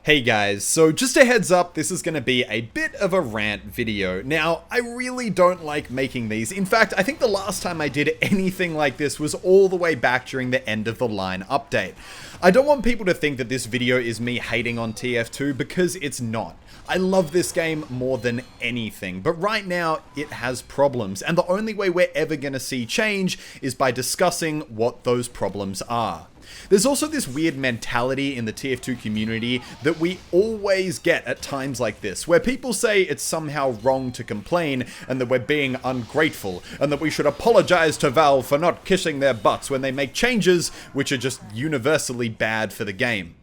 Hey guys, so just a heads up, this is going to be a bit of a rant video. Now, I really don't like making these. In fact, I think the last time I did anything like this was all the way back during the end of the line update. I don't want people to think that this video is me hating on TF2 because it's not. I love this game more than anything, but right now it has problems, and the only way we're ever going to see change is by discussing what those problems are. There's also this weird mentality in the TF2 community that we always get at times like this, where people say it's somehow wrong to complain and that we're being ungrateful, and that we should apologize to Valve for not kissing their butts when they make changes which are just universally bad for the game.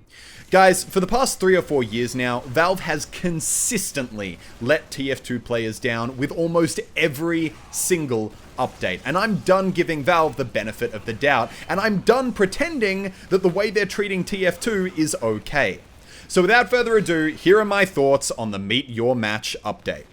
Guys, for the past 3 or 4 years now, Valve has consistently let TF2 players down with almost every single update, and I'm done giving Valve the benefit of the doubt, and I'm done pretending that the way they're treating TF2 is okay. So without further ado, here are my thoughts on the Meet Your Match update.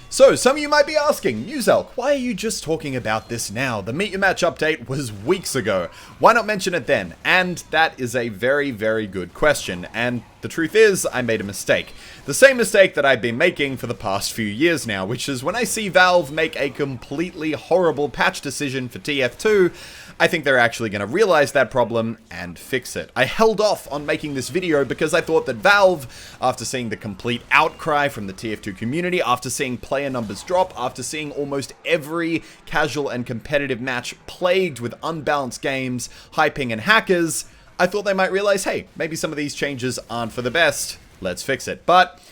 So, some of you might be asking, Muzelk, why are you just talking about this now? The Meet Your Match update was weeks ago. Why not mention it then? And that is a very, very good question. And the truth is, I made a mistake. The same mistake that I've been making for the past few years now, which is when I see Valve make a completely horrible patch decision for TF2, I think they're actually going to realize that problem and fix it. I held off on making this video because I thought that Valve, after seeing the complete outcry from the TF2 community, after seeing player numbers drop, after seeing almost every casual and competitive match plagued with unbalanced games, hyping and hackers, I thought they might realize, hey, maybe some of these changes aren't for the best. Let's fix it. But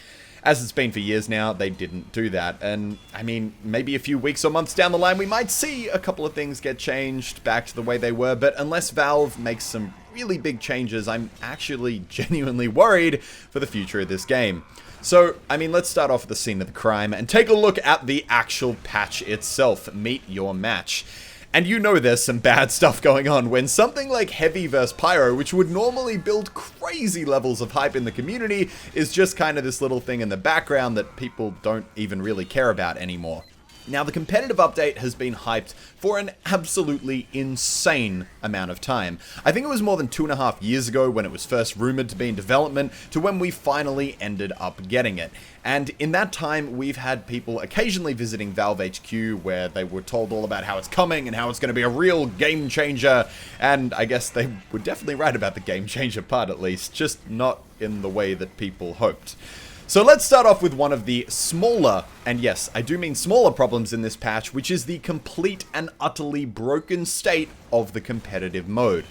as it's been for years now, they didn't do that. And, I mean, maybe a few weeks or months down the line, we might see a couple of things get changed back to the way they were. But unless Valve makes some really big changes, I'm actually genuinely worried for the future of this game. So, I mean, let's start off with the scene of the crime and take a look at the actual patch itself. Meet Your Match. And you know there's some bad stuff going on when something like Heavy vs Pyro, which would normally build crazy levels of hype in the community, is just kind of this little thing in the background that people don't even really care about anymore. Now, the competitive update has been hyped for an absolutely insane amount of time. I think it was more than 2.5 years ago when it was first rumored to be in development to when we finally ended up getting it. And in that time, we've had people occasionally visiting Valve HQ where they were told all about how it's coming and how it's going to be a real game changer. And I guess they were definitely right about the game changer part at least, just not in the way that people hoped. So let's start off with one of the smaller, and yes, I do mean smaller problems in this patch, which is the complete and utterly broken state of the competitive mode.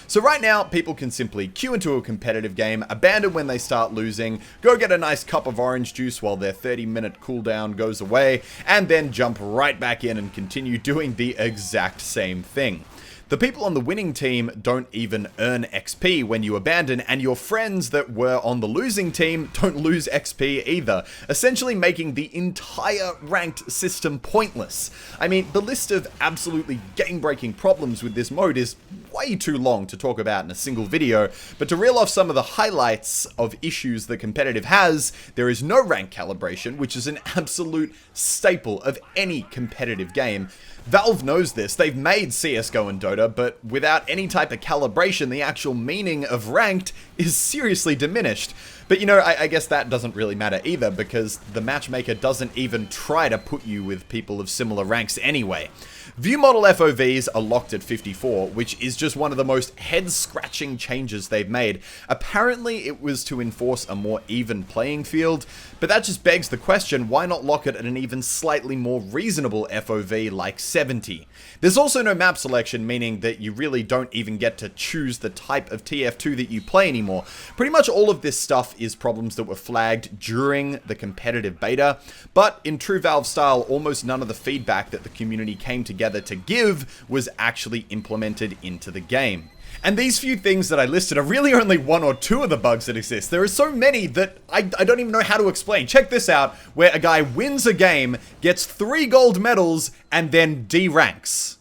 So right now, people can simply queue into a competitive game, abandon when they start losing, go get a nice cup of orange juice while their 30-minute cooldown goes away, and then jump right back in and continue doing the exact same thing. The people on the winning team don't even earn XP when you abandon, and your friends that were on the losing team don't lose XP either, essentially making the entire ranked system pointless. I mean, the list of absolutely game-breaking problems with this mode is way too long to talk about in a single video, but to reel off some of the highlights of issues that competitive has, there is no rank calibration, which is an absolute staple of any competitive game. Valve knows this. They've made CSGO and Dota, but without any type of calibration, the actual meaning of ranked is seriously diminished. But you know, I guess that doesn't really matter either, because the matchmaker doesn't even try to put you with people of similar ranks anyway. View model FOVs are locked at 54, which is just one of the most head-scratching changes they've made. Apparently, it was to enforce a more even playing field, but that just begs the question, why not lock it at an even slightly more reasonable FOV like 70? There's also no map selection, meaning that you really don't even get to choose the type of TF2 that you play anymore. Pretty much all of this stuff is problems that were flagged during the competitive beta, but in true Valve style, almost none of the feedback that the community came together to give was actually implemented into the game. And these few things that I listed are really only one or two of the bugs that exist. There are so many that I don't even know how to explain. Check this out, where a guy wins a game, gets 3 gold medals, and then deranks.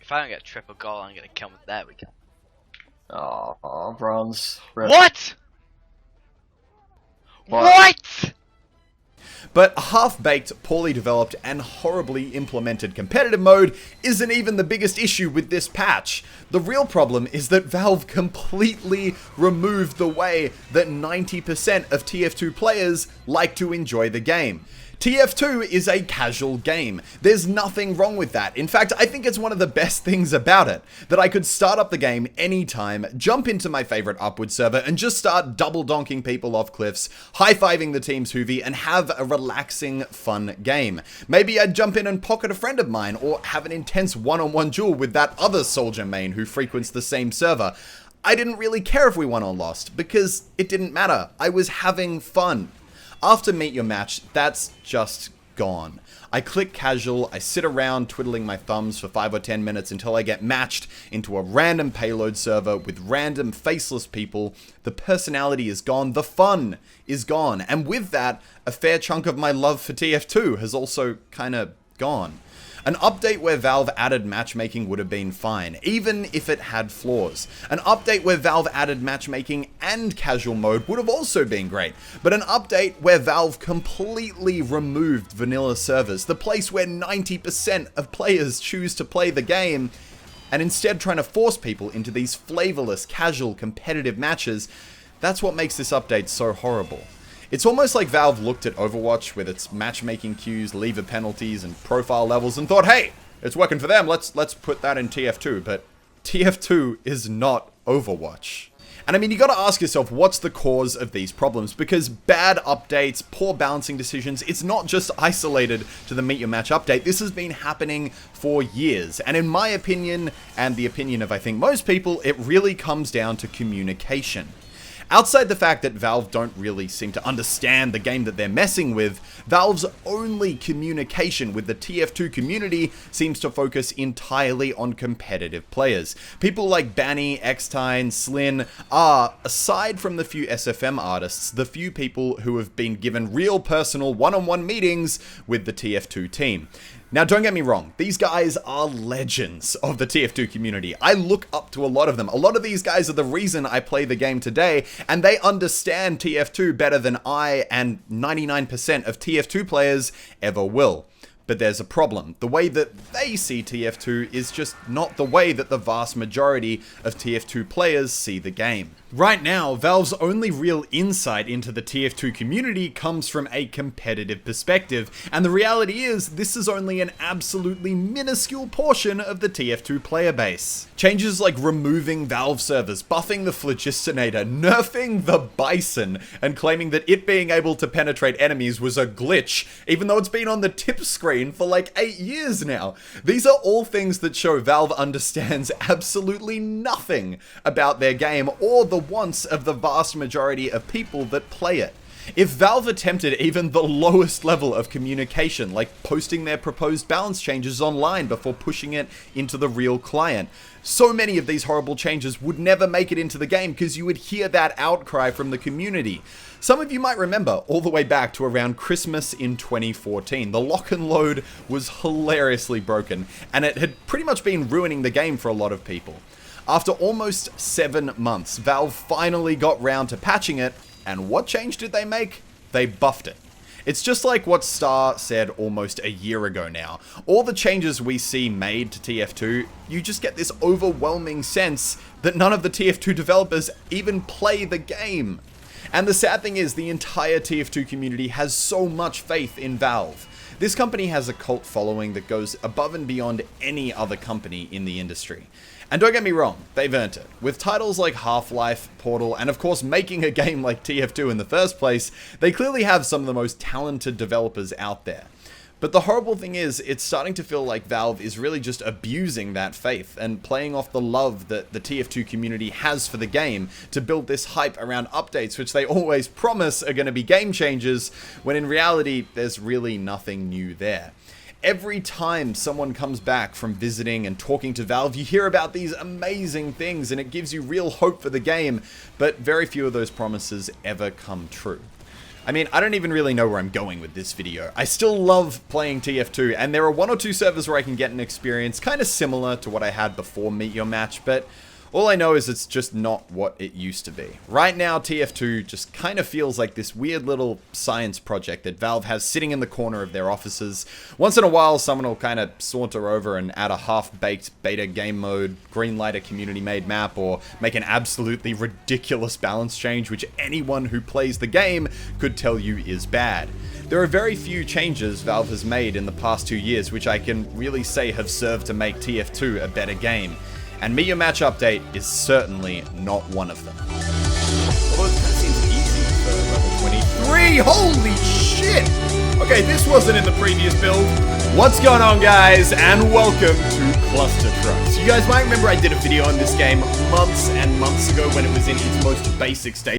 If I don't get triple gold, I'm gonna kill him with that. We can. Oh, bronze. What? What? But a half-baked, poorly developed, and horribly implemented competitive mode isn't even the biggest issue with this patch. The real problem is that Valve completely removed the way that 90% of TF2 players like to enjoy the game. TF2 is a casual game. There's nothing wrong with that. In fact, I think it's one of the best things about it, that I could start up the game anytime, jump into my favorite Upward server, and just start double donking people off cliffs, high-fiving the team's hoovy, and have a relaxing, fun game. Maybe I'd jump in and pocket a friend of mine, or have an intense one-on-one duel with that other soldier main who frequents the same server. I didn't really care if we won or lost, because it didn't matter. I was having fun. After Meet Your Match, that's just gone. I click casual, I sit around twiddling my thumbs for 5 or 10 minutes until I get matched into a random payload server with random faceless people. The personality is gone, the fun is gone, and with that, a fair chunk of my love for TF2 has also kinda gone. An update where Valve added matchmaking would have been fine, even if it had flaws. An update where Valve added matchmaking and casual mode would have also been great. But an update where Valve completely removed vanilla servers, the place where 90% of players choose to play the game, and instead trying to force people into these flavorless, casual, competitive matches, that's what makes this update so horrible. It's almost like Valve looked at Overwatch with its matchmaking queues, lever penalties, and profile levels and thought, hey, it's working for them, let's put that in TF2, but TF2 is not Overwatch. And I mean, you gotta ask yourself, what's the cause of these problems? Because bad updates, poor balancing decisions, it's not just isolated to the Meet Your Match update. This has been happening for years. And in my opinion, and the opinion of I think most people, it really comes down to communication. Outside the fact that Valve don't really seem to understand the game that they're messing with, Valve's only communication with the TF2 community seems to focus entirely on competitive players. People like Banny, Xtine, Slin are, aside from the few SFM artists, the few people who have been given real personal one-on-one meetings with the TF2 team. Now, don't get me wrong, these guys are legends of the TF2 community. I look up to a lot of them. A lot of these guys are the reason I play the game today, and they understand TF2 better than I and 99% of TF2 players ever will. But there's a problem. The way that they see TF2 is just not the way that the vast majority of TF2 players see the game. Right now, Valve's only real insight into the TF2 community comes from a competitive perspective, and the reality is, this is only an absolutely minuscule portion of the TF2 player base. Changes like removing Valve servers, buffing the Phlogistinator, nerfing the Bison, and claiming that it being able to penetrate enemies was a glitch, even though it's been on the tip screen for like 8 years now. These are all things that show Valve understands absolutely nothing about their game or the wants of the vast majority of people that play it. If Valve attempted even the lowest level of communication, like posting their proposed balance changes online before pushing it into the real client, so many of these horrible changes would never make it into the game because you would hear that outcry from the community. Some of you might remember all the way back to around Christmas in 2014. The lock and load was hilariously broken, and it had pretty much been ruining the game for a lot of people. After almost 7 months, Valve finally got round to patching it, and what change did they make? They buffed it. It's just like what Star said almost a year ago now. All the changes we see made to TF2, you just get this overwhelming sense that none of the TF2 developers even play the game. And the sad thing is, the entire TF2 community has so much faith in Valve. This company has a cult following that goes above and beyond any other company in the industry. And don't get me wrong, they've earned it. With titles like Half-Life, Portal, and of course making a game like TF2 in the first place, they clearly have some of the most talented developers out there. But the horrible thing is, it's starting to feel like Valve is really just abusing that faith and playing off the love that the TF2 community has for the game to build this hype around updates, which they always promise are going to be game changers, when in reality, there's really nothing new there. Every time someone comes back from visiting and talking to Valve, you hear about these amazing things, and it gives you real hope for the game, but very few of those promises ever come true. I mean, I don't even really know where I'm going with this video. I still love playing TF2, and there are 1 or 2 servers where I can get an experience kind of similar to what I had before Meet Your Match, but All I know is it's just not what it used to be. Right now, TF2 just kind of feels like this weird little science project that Valve has sitting in the corner of their offices. Once in a while, someone will kind of saunter over and add a half-baked beta game mode, greenlight a community-made map, or make an absolutely ridiculous balance change which anyone who plays the game could tell you is bad. There are very few changes Valve has made in the past 2 years which I can really say have served to make TF2 a better game. And Meet Your Match Update is certainly not one of them. Although it kind of seems easy for level 23. Holy shit! Okay, this wasn't in the previous build. What's going on, guys, and welcome to Cluster Trucks. You guys might remember I did a video on this game months and months ago when it was in its most basic state.